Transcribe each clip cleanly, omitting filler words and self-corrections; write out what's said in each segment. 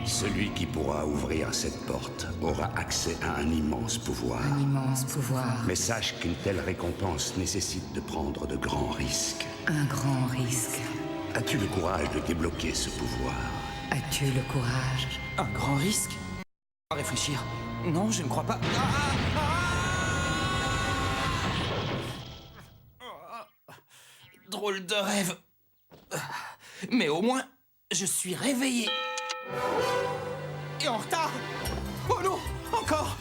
Celui qui pourra ouvrir cette porte aura accès à un immense pouvoir. Un immense pouvoir. Mais sache qu'une telle récompense nécessite de prendre de grands risques. Un grand risque. As-tu le courage de débloquer ce pouvoir? As-tu le courage? Un grand risque? À réfléchir. Non, je ne crois pas. Drôle de rêve. Mais au moins, je suis réveillé. Et en retard. Oh non, encore.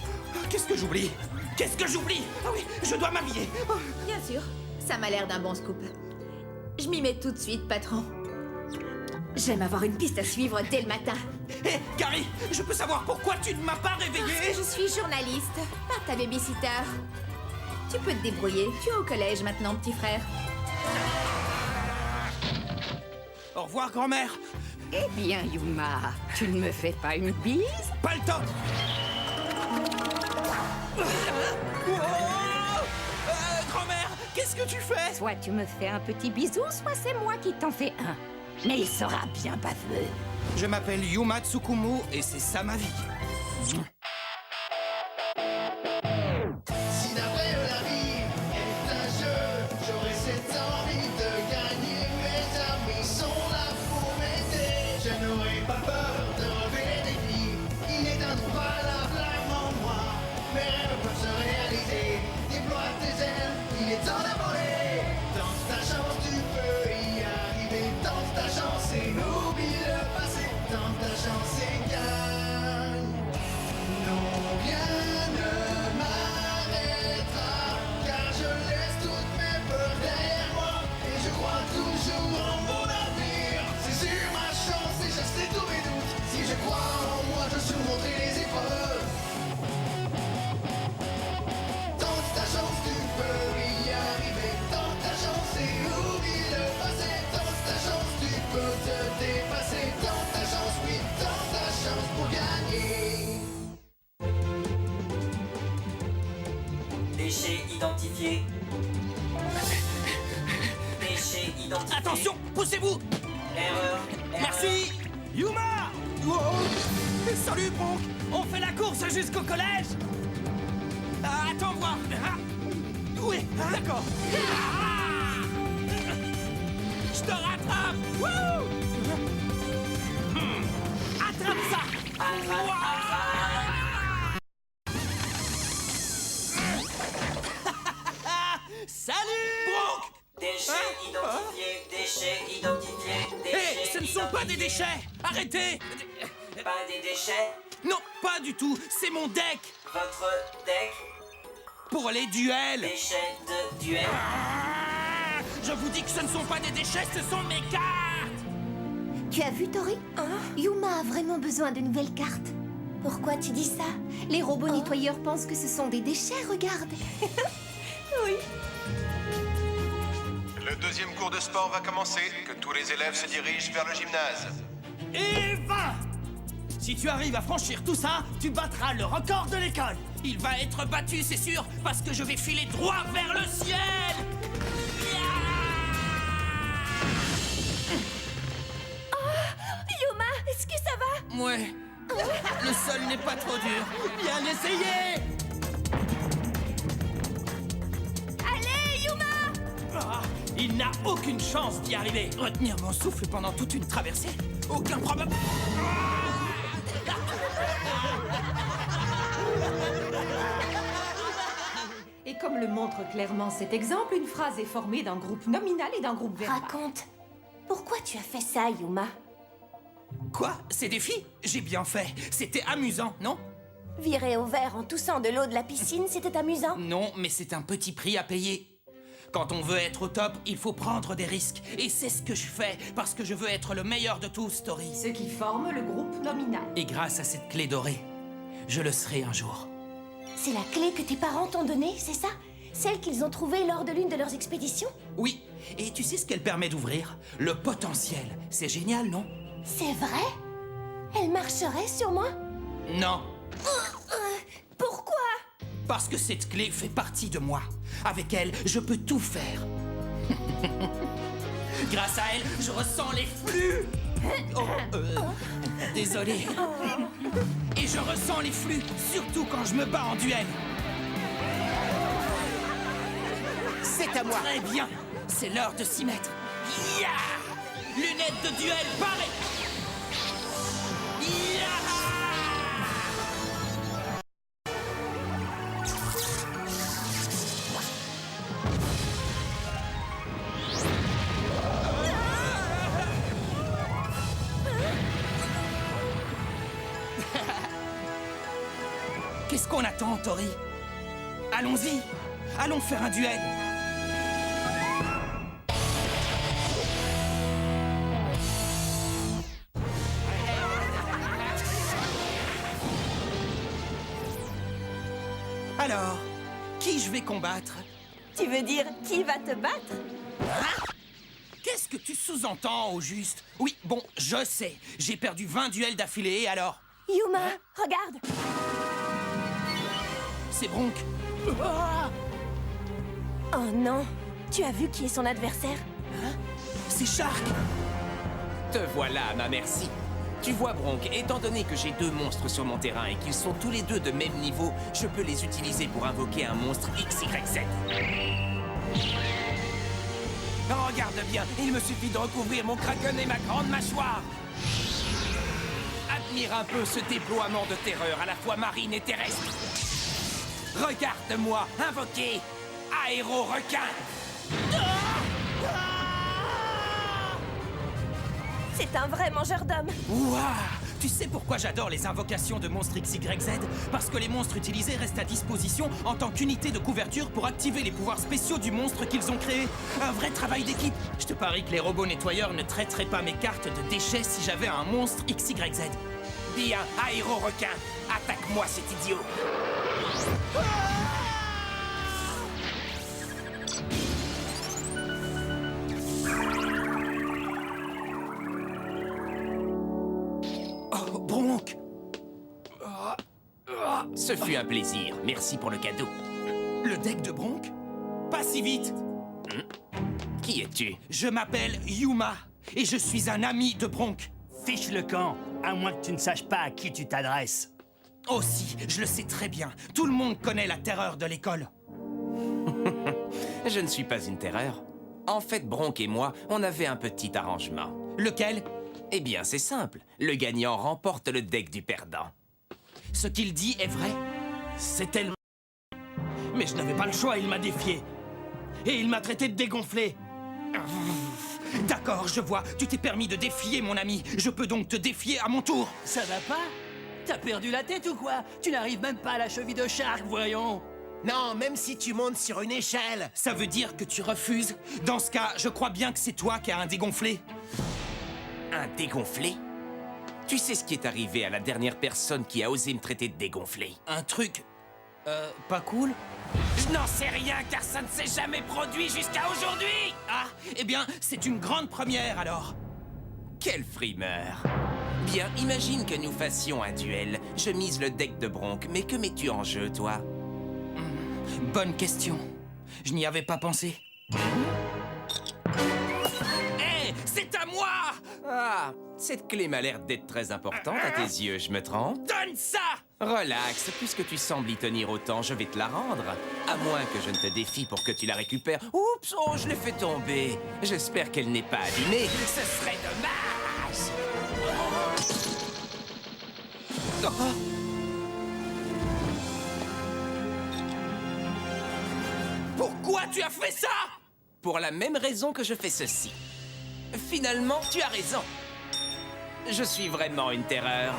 Qu'est-ce que j'oublie? Qu'est-ce que j'oublie? Ah oui, je dois m'habiller. Bien sûr, ça m'a l'air d'un bon scoop. Je m'y mets tout de suite, patron. J'aime avoir une piste à suivre dès le matin. Hé, Gary, je peux savoir pourquoi tu ne m'as pas réveillé? Parce que je suis journaliste, pas ta babysitter. Tu peux te débrouiller, tu es au collège maintenant, petit frère. Au revoir, grand-mère. Eh bien, Yuma, tu ne me fais pas une bise? Pas le temps. Grand-mère, qu'est-ce que tu fais? Soit tu me fais un petit bisou, soit c'est moi qui t'en fais un. Mais il sera bien baveux. Je m'appelle Yuma Tsukumo et c'est ça ma vie. Si d'après la vie est un jeu, j'aurais cette envie de gagner. Mes amis sont là pour m'aider. Je n'aurai pas peur de relever les défis. Il n'éteindront pas la flamme en moi. Mes rêves peuvent se réaliser. Déploie tes ailes, il est temps d'envoler. Tente ta chance, tu peux y arriver. Tente ta chance et oublie le passé. Tente ta chance et gagne. Non, rien ne m'arrêtera, car je laisse toutes mes peurs derrière moi. Et je crois toujours en mon avenir. C'est sur ma chance et j'achète tous mes doutes. Si je crois en moi, je surmonterai les épreuves. Tente ta chance, tu peux y arriver. Tente ta chance et oublie le passé. Tente ta chance, tu peux te dépasser. Tente ta chance, oui, tente ta chance pour gagner. Déchets identifiés. Déchets identifiés. Attention, poussez-vous. Erreur. Merci. Yuma. Salut, Bronk. On fait la course jusqu'au collège. Attends voir. Oui, d'accord. Je te rattrape. Wouh. Attrape ça. Salut, Bronk. Déchets identifiés. Déchets identifiés. Hé, ce ne sont pas des déchets. Arrêtez. Pas des déchets. Non, pas du tout. C'est mon deck Votre deck. pour les duels. Déchets de duel. Je vous dis que ce ne sont pas des déchets, ce sont mes cartes. Tu as vu, Tori? Yuma a vraiment besoin de nouvelles cartes. Pourquoi tu dis ça? Les robots nettoyeurs pensent que ce sont des déchets, regarde. Oui. Le deuxième cours de sport va commencer. Que tous les élèves se dirigent vers le gymnase. Et 20. Si tu arrives à franchir tout ça, tu battras le record de l'école. Il va être battu, c'est sûr, parce que je vais filer droit vers le ciel. Yuma, est-ce que ça va? Ouais. Le sol n'est pas trop dur. Bien essayé. Allez, Yuma! Il n'a aucune chance d'y arriver. Retenir mon souffle pendant toute une traversée? Aucun problème. Et comme le montre clairement cet exemple, une phrase est formée d'un groupe nominal et d'un groupe verbal. Raconte. Pourquoi tu as fait ça, Yuma? Quoi? Ces défis? J'ai bien fait. C'était amusant, non? Virer au vert en toussant de l'eau de la piscine, c'était amusant? Non, mais c'est un petit prix à payer. Quand on veut être au top, il faut prendre des risques. Et c'est ce que je fais, parce que je veux être le meilleur de tous, Tori. Ce qui forme le groupe nominal. Et grâce à cette clé dorée, je le serai un jour. C'est la clé que tes parents t'ont donnée, c'est ça? Celle qu'ils ont trouvée lors de l'une de leurs expéditions? Oui, et tu sais ce qu'elle permet d'ouvrir? Le potentiel. C'est génial, non? C'est vrai? Elle marcherait sur moi? Non. Pourquoi? Parce que cette clé fait partie de moi. Avec elle, je peux tout faire. Grâce à elle, je ressens les flux. Désolé. Et je ressens les flux, surtout quand je me bats en duel. C'est à moi. Très bien. C'est l'heure de s'y mettre. Ya! Lunettes de duel, parées. Ya! Qu'est-ce qu'on attend, Tori? Allons-y. Allons faire un duel. Alors, qui je vais combattre? Tu veux dire qui va te battre? Hein? Qu'est-ce que tu sous-entends, au juste? Oui, bon, je sais. J'ai perdu 20 duels d'affilée, et alors? Yuma, regarde. C'est Bronk. Oh non, tu as vu qui est son adversaire? Hein? C'est Shark. Te voilà à ma merci. Tu vois, Bronk, étant donné que j'ai 2 monstres sur mon terrain et qu'ils sont tous les 2 de même niveau, je peux les utiliser pour invoquer un monstre XYZ. Regarde bien, il me suffit de recouvrir mon kraken et ma grande mâchoire. Admire un peu ce déploiement de terreur à la fois marine et terrestre. Regarde-moi invoquer Aéro-requin. C'est un vrai mangeur d'hommes. Waouh! Tu sais pourquoi j'adore les invocations de monstres XYZ? Parce que les monstres utilisés restent à disposition en tant qu'unité de couverture pour activer les pouvoirs spéciaux du monstre qu'ils ont créé. Un vrai travail d'équipe. Je te parie que les robots nettoyeurs ne traiteraient pas mes cartes de déchets si j'avais un monstre XYZ. Bien, Aéro-requin, attaque-moi cet idiot. Oh, Bronk! Ce fut un plaisir. Merci pour le cadeau. Le deck de Bronk? Pas si vite! Qui es-tu? Je m'appelle Yuma, et je suis un ami de Bronk. Fiche le camp, à moins que tu ne saches pas à qui tu t'adresses. Oh si, je le sais très bien. Tout le monde connaît la terreur de l'école. Je ne suis pas une terreur. En fait, Bronk et moi, on avait un petit arrangement. Lequel? Eh bien, c'est simple. Le gagnant remporte le deck du perdant. Ce qu'il dit est vrai. C'est tellement... Mais je n'avais pas le choix, il m'a défié. Et il m'a traité de dégonflé. D'accord, je vois. Tu t'es permis de défier mon ami. Je peux donc te défier à mon tour. Ça va pas? T'as perdu la tête ou quoi? Tu n'arrives même pas à la cheville de Shark, voyons. Non, même si tu montes sur une échelle. Ça veut dire que tu refuses? Dans ce cas, je crois bien que c'est toi qui as un dégonflé. Un dégonflé? Tu sais ce qui est arrivé à la dernière personne qui a osé me traiter de dégonflé? Un truc... pas cool? Je n'en sais rien car ça ne s'est jamais produit jusqu'à aujourd'hui! Ah, eh bien, c'est une grande première alors. Quel frimeur! Bien, imagine que nous fassions un duel. Je mise le deck de Bronk, mais que mets-tu en jeu, toi? Bonne question. Je n'y avais pas pensé. Hé, c'est à moi! Ah, cette clé m'a l'air d'être très importante à tes yeux, je me trompe? Donne ça! Relax, puisque tu sembles y tenir autant, je vais te la rendre. À moins que je ne te défie pour que tu la récupères. Oups, oh, je l'ai fait tomber. J'espère qu'elle n'est pas abîmée. Ce serait dommage! Oh. Pourquoi tu as fait ça? Pour la même raison que je fais ceci. Finalement, tu as raison. Je suis vraiment une terreur.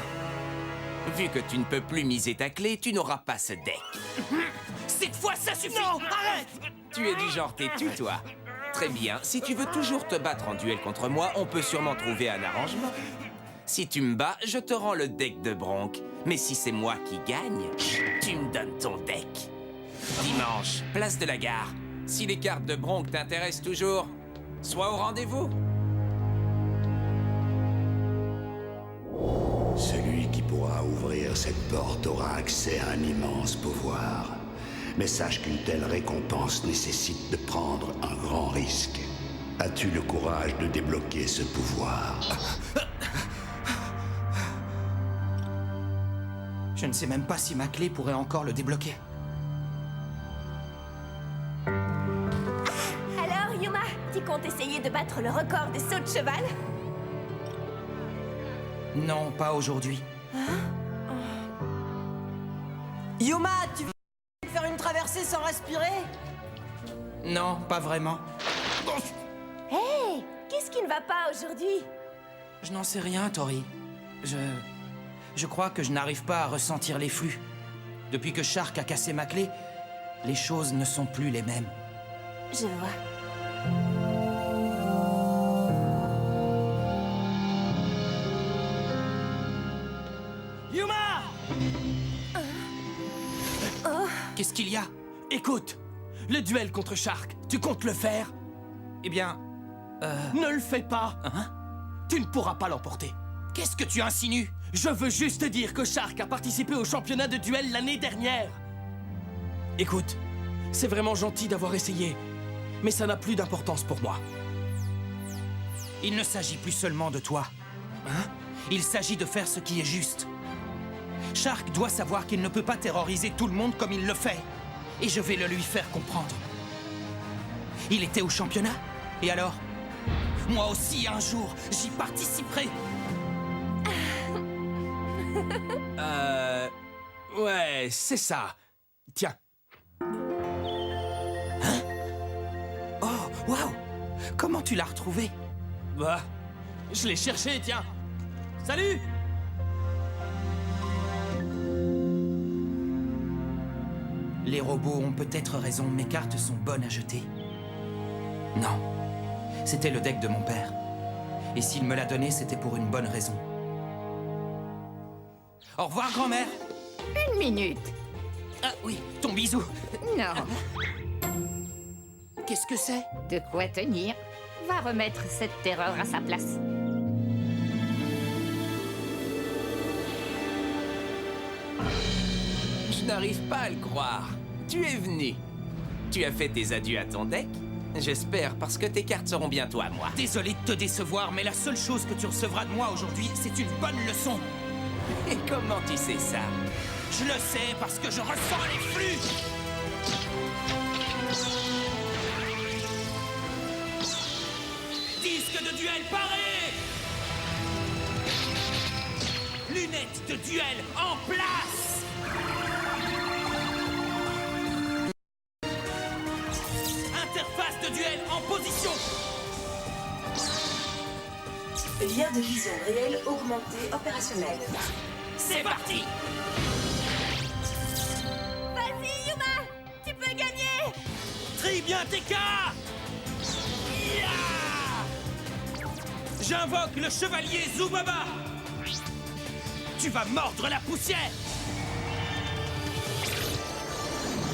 Vu que tu ne peux plus miser ta clé, tu n'auras pas ce deck. Cette fois, ça suffit! Non, arrête! Tu es du genre têtu, toi. Très bien, si tu veux toujours te battre en duel contre moi, on peut sûrement trouver un arrangement. Si tu me bats, je te rends le deck de Bronk. Mais si c'est moi qui gagne, tu me donnes ton deck. Dimanche, place de la gare. Si les cartes de Bronk t'intéressent toujours, sois au rendez-vous. Celui qui pourra ouvrir cette porte aura accès à un immense pouvoir. Mais sache qu'une telle récompense nécessite de prendre un grand risque. As-tu le courage de débloquer ce pouvoir? Je ne sais même pas si ma clé pourrait encore le débloquer. Alors, Yuma, tu comptes essayer de battre le record des sauts de cheval? Non, pas aujourd'hui. Yuma, tu veux faire une traversée sans respirer? Non, pas vraiment. Hé, qu'est-ce qui ne va pas aujourd'hui? Je n'en sais rien, Tori. Je crois que je n'arrive pas à ressentir les flux. Depuis que Shark a cassé ma clé, les choses ne sont plus les mêmes. Je vois. Yuma! Qu'est-ce qu'il y a? Écoute, le duel contre Shark, tu comptes le faire? Eh bien... Ne le fais pas! Hein? Tu ne pourras pas l'emporter. Qu'est-ce que tu insinues? Je veux juste dire que Shark a participé au championnat de duel l'année dernière. Écoute, c'est vraiment gentil d'avoir essayé, mais ça n'a plus d'importance pour moi. Il ne s'agit plus seulement de toi. Hein? Il s'agit de faire ce qui est juste. Shark doit savoir qu'il ne peut pas terroriser tout le monde comme il le fait. Et je vais le lui faire comprendre. Il était au championnat? Et alors? Moi aussi, un jour, j'y participerai. Ouais, c'est ça. Tiens. Hein? Oh, waouh! Comment tu l'as retrouvé? Bah, je l'ai cherché, tiens. Salut! Les robots ont peut-être raison, mes cartes sont bonnes à jeter. Non, c'était le deck de mon père. Et s'il me l'a donné, c'était pour une bonne raison. Au revoir, grand-mère. Une minute. Ah oui, ton bisou. Non. Qu'est-ce que c'est? De quoi tenir. Va remettre cette terreur à sa place. Je n'arrive pas à le croire. Tu es venu. Tu as fait tes adieux à ton deck? J'espère, parce que tes cartes seront bientôt à moi. Désolé de te décevoir, mais la seule chose que tu recevras de moi aujourd'hui, c'est une bonne leçon. Et comment tu sais ça? Je le sais parce que je ressens les flux. Disque de duel paré. Lunettes de duel en place. Interface de duel en position. Lien de vision réelle augmenté opérationnel. C'est parti. Vas-y, Yuma! Tu peux gagner! Trie bien tes cartes. J'invoque le chevalier Zubaba. Tu vas mordre la poussière.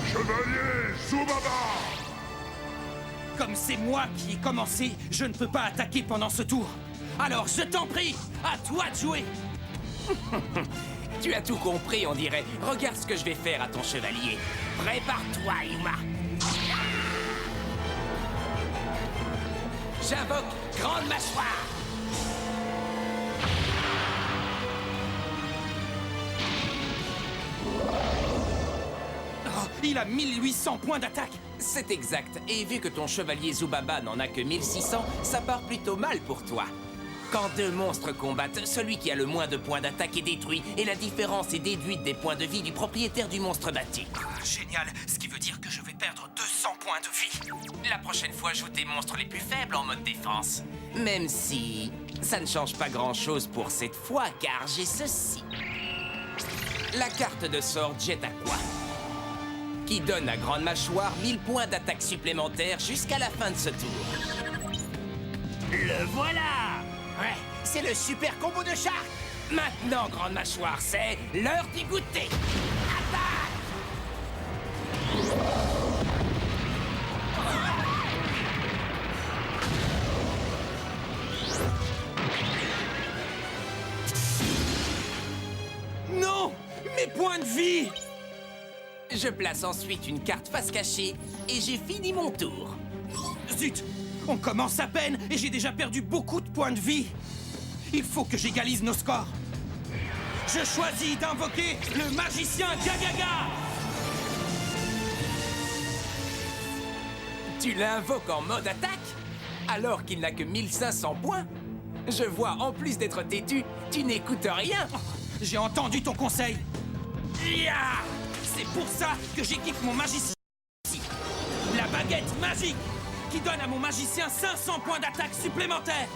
Chevalier Zubaba! Comme c'est moi qui ai commencé, je ne peux pas attaquer pendant ce tour. Alors je t'en prie, à toi de jouer. Tu as tout compris, on dirait. Regarde ce que je vais faire à ton chevalier. Prépare-toi, Yuma. J'invoque Grande Mâchoire. Oh, il a 1800 points d'attaque. C'est exact. Et vu que ton chevalier Zubaba n'en a que 1600, ça part plutôt mal pour toi. Quand deux monstres combattent, celui qui a le moins de points d'attaque est détruit et la différence est déduite des points de vie du propriétaire du monstre battu. Génial, ce qui veut dire que je vais perdre 200 points de vie. La prochaine fois, joue tes monstres les plus faibles en mode défense. Même si ça ne change pas grand-chose pour cette fois, car j'ai ceci. La carte de sort Jet Aqua, qui donne à Grande Mâchoire 1000 points d'attaque supplémentaires jusqu'à la fin de ce tour. Le voilà! Ouais, c'est le super combo de Shark. Maintenant, Grande Mâchoire, c'est l'heure d'y goûter. Attaque! Non! Mes points de vie! Je place ensuite une carte face cachée et j'ai fini mon tour. Zut! On commence à peine et j'ai déjà perdu beaucoup de points de vie. Il faut que j'égalise nos scores. Je choisis d'invoquer le magicien Gagaga! Tu l'invoques en mode attaque? Alors qu'il n'a que 1500 points? Je vois, en plus d'être têtu, tu n'écoutes rien. J'ai entendu ton conseil. Ya! C'est pour ça que j'équipe mon magicien ici. La baguette magique qui donne à mon magicien 500 points d'attaque supplémentaires.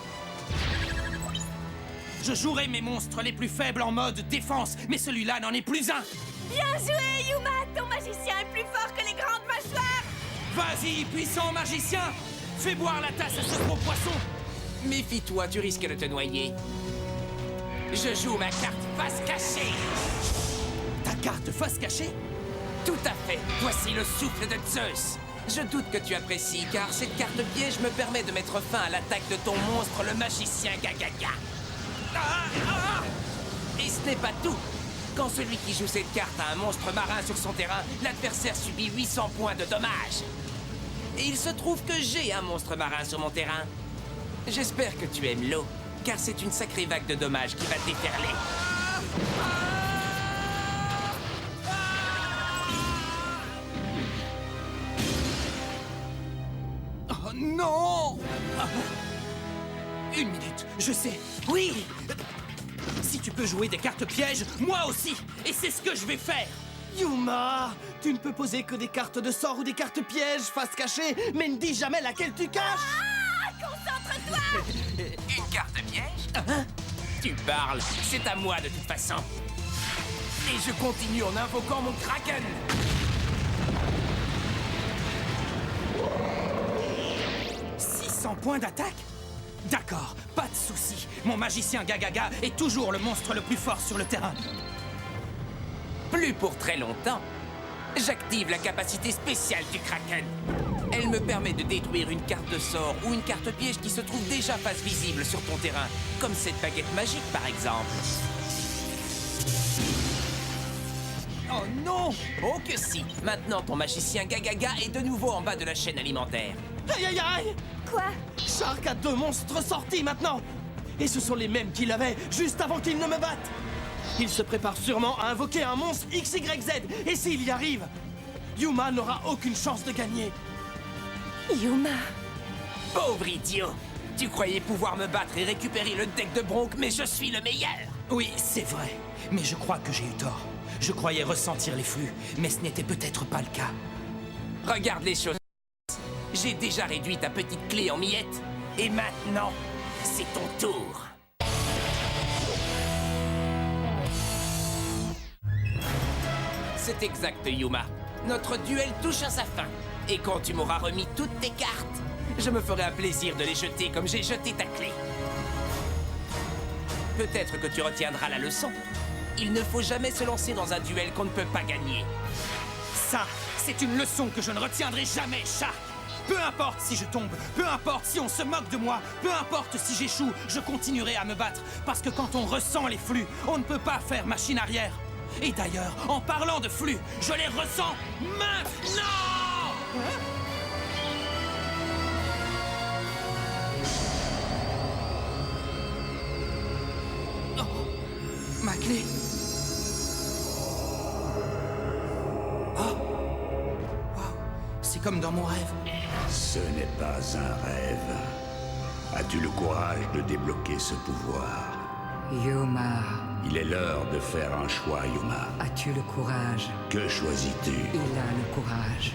Je jouerai mes monstres les plus faibles en mode défense, mais celui-là n'en est plus un. Bien joué, Yuma! Ton magicien est plus fort que les grandes mâchoires! Vas-y, puissant magicien! Fais boire la tasse à ce gros poisson! Méfie-toi, tu risques de te noyer. Je joue ma carte face cachée. Ta carte face cachée? Tout à fait. Voici le souffle de Zeus. Je doute que tu apprécies, car cette carte piège me permet de mettre fin à l'attaque de ton monstre, le magicien Gagaga. Et ce n'est pas tout. Quand celui qui joue cette carte a un monstre marin sur son terrain, l'adversaire subit 800 points de dommages. Et il se trouve que j'ai un monstre marin sur mon terrain. J'espère que tu aimes l'eau, car c'est une sacrée vague de dommages qui va déferler. Oh non! Une minute, je sais. Oui! Si tu peux jouer des cartes pièges, moi aussi! Et c'est ce que je vais faire! Yuma, tu ne peux poser que des cartes de sort ou des cartes pièges face cachée, mais ne dis jamais laquelle tu caches! Ah! Concentre-toi! Une carte piège? Tu parles, c'est à moi de toute façon. Et je continue en invoquant mon Kraken. « 600 points d'attaque? D'accord, pas de souci. Mon magicien Gagaga est toujours le monstre le plus fort sur le terrain. Plus pour très longtemps. J'active la capacité spéciale du Kraken. Elle me permet de détruire une carte de sort ou une carte piège qui se trouve déjà face visible sur ton terrain, comme cette baguette magique par exemple. Oh non! Oh que si! Maintenant ton magicien Gagaga est de nouveau en bas de la chaîne alimentaire. Aïe aïe aïe! Quoi? Shark a 2 monstres sortis maintenant! Et ce sont les mêmes qu'il avait juste avant qu'il ne me batte! Il se prépare sûrement à invoquer un monstre XYZ, et s'il y arrive, Yuma n'aura aucune chance de gagner. Yuma... Pauvre idiot! Tu croyais pouvoir me battre et récupérer le deck de Bronk, mais je suis le meilleur! Oui, c'est vrai. Mais je crois que j'ai eu tort. Je croyais ressentir les flux, mais ce n'était peut-être pas le cas. Regarde les choses. J'ai déjà réduit ta petite clé en miettes. Et maintenant, c'est ton tour. C'est exact, Yuma. Notre duel touche à sa fin. Et quand tu m'auras remis toutes tes cartes, je me ferai un plaisir de les jeter comme j'ai jeté ta clé. Peut-être que tu retiendras la leçon. Il ne faut jamais se lancer dans un duel qu'on ne peut pas gagner. Ça, c'est une leçon que je ne retiendrai jamais, chat. Peu importe si je tombe, peu importe si on se moque de moi, peu importe si j'échoue, je continuerai à me battre. Parce que quand on ressent les flux, on ne peut pas faire machine arrière. Et d'ailleurs, en parlant de flux, je les ressens maintenant! Oh, ma clé. Oh! Wow. C'est comme dans mon rêve. Ce n'est pas un rêve. As-tu le courage de débloquer ce pouvoir? Yuma. Il est l'heure de faire un choix, Yuma. As-tu le courage? Que choisis-tu? Il a le courage.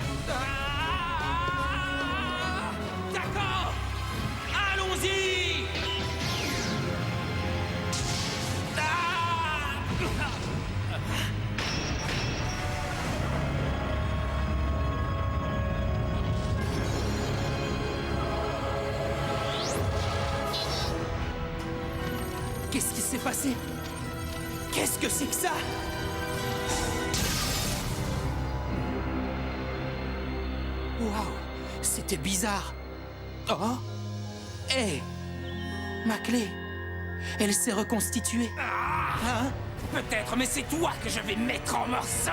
D'accord! Allons-y! Qu'est-ce qui s'est passé? Qu'est-ce que c'est que ça? Waouh, c'était bizarre. Oh? Hé! Ma clé, elle s'est reconstituée. Hein? Peut-être, mais c'est toi que je vais mettre en morceaux.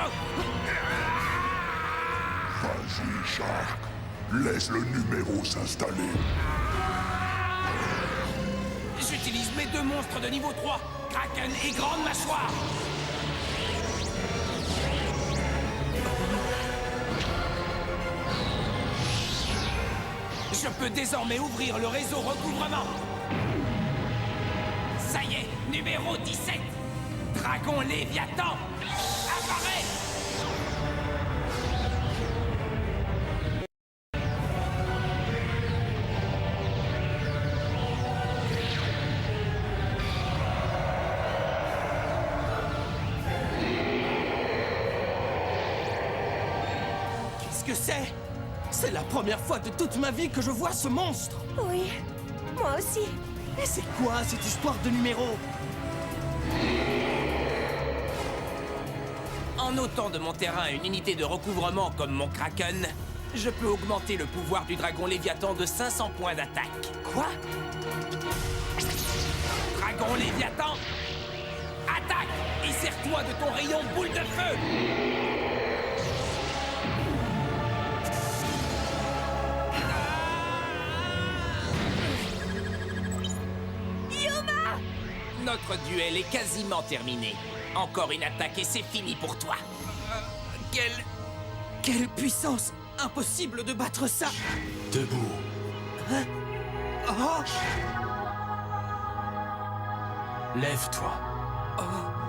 Vas-y, Shark. Laisse le numéro s'installer. J'utilise mes 2 monstres de niveau 3, Kraken et Grande Mâchoire. Je peux désormais ouvrir le réseau recouvrement. Ça y est, numéro 17. Dragon Léviathan apparaît. Qu'est-ce que c'est? C'est la première fois de toute ma vie que je vois ce monstre. Oui, moi aussi. Et c'est quoi cette histoire de numéro? En ôtant de mon terrain une unité de recouvrement comme mon Kraken, je peux augmenter le pouvoir du dragon Léviathan de 500 points d'attaque. Quoi? Dragon Léviathan, attaque et serre-toi de ton rayon boule de feu. Notre duel est quasiment terminé. Encore une attaque et c'est fini pour toi. Quelle puissance! Impossible de battre ça! Debout. Hein? Oh! Lève-toi. Oh!